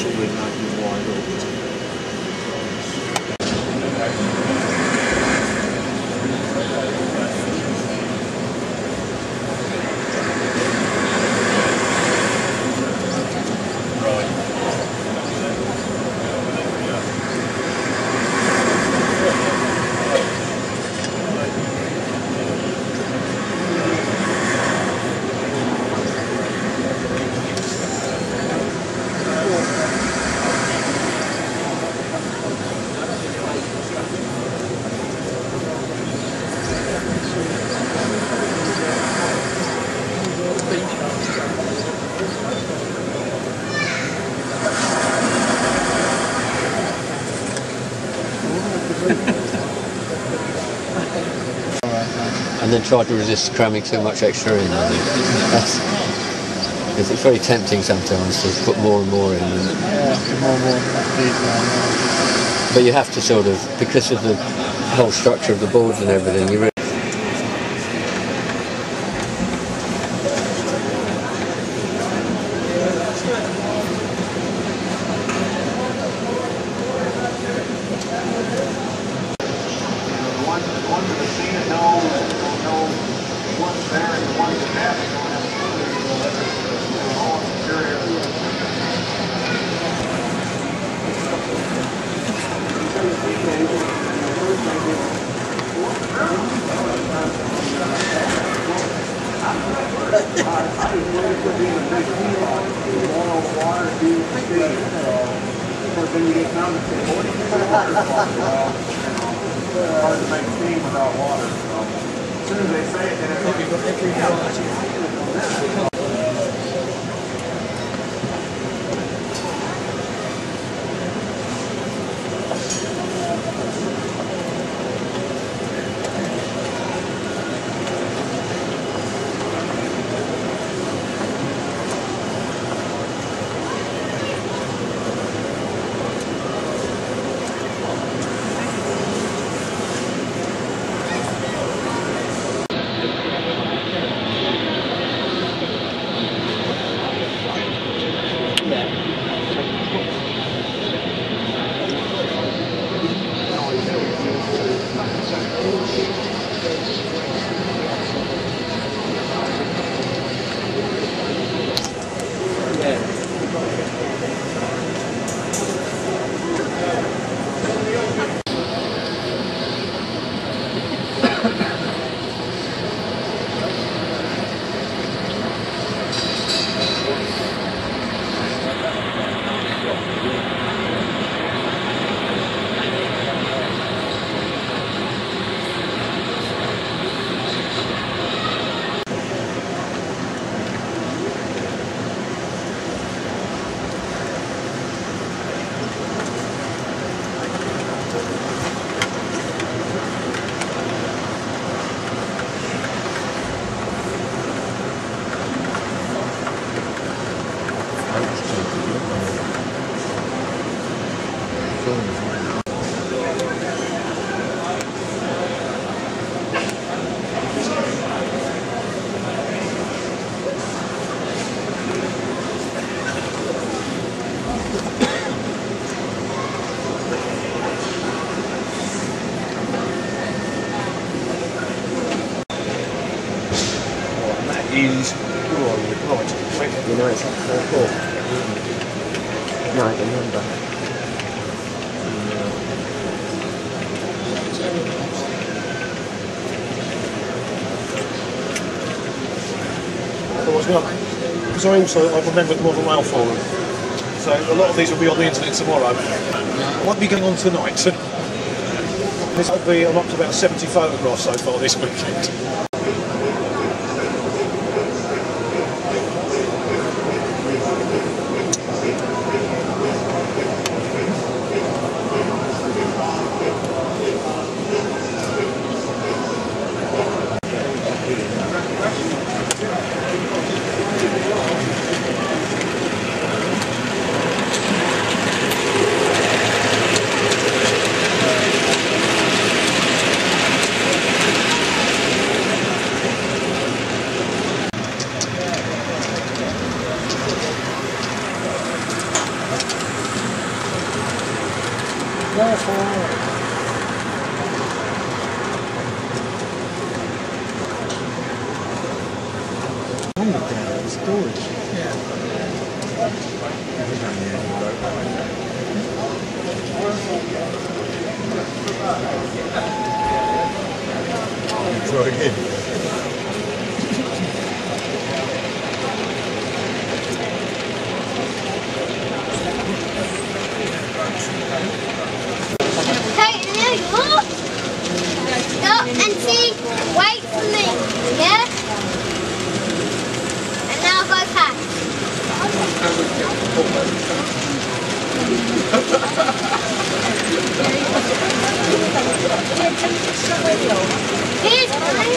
touch it with like you wide open. And then try to resist cramming too much extra in, I think. Because it's very tempting sometimes to put more and more in. Yeah, more detail. But you have to sort of, because of the whole structure of the boards and everything, you really hard to make steam without water. So as soon as they say it, then is right. You know it's like 4-4. No, I can remember. Because I've remembered the Model Rail Forum. So a lot of these will be on the internet tomorrow. I won't be going on tonight. This will be, I'm up to about 70 photographs so far this weekend. storage. Yeah. Try again. Hey, now you look. Stop and see. Wait for me. Yeah? And now go past. Here's mine.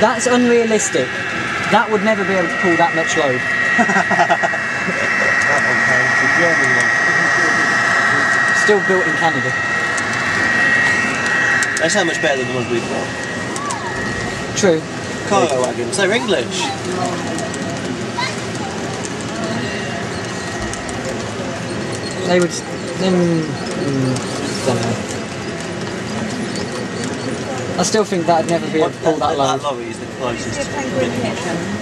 That's unrealistic. That would never be able to pull that much load. That one came to German one. Still built in Canada. They sound much better than the ones we've got. True. Cargo wagons, they're English. They would don't know. I still think that'd never be able to pull that load. That lorry is the closest to minimum.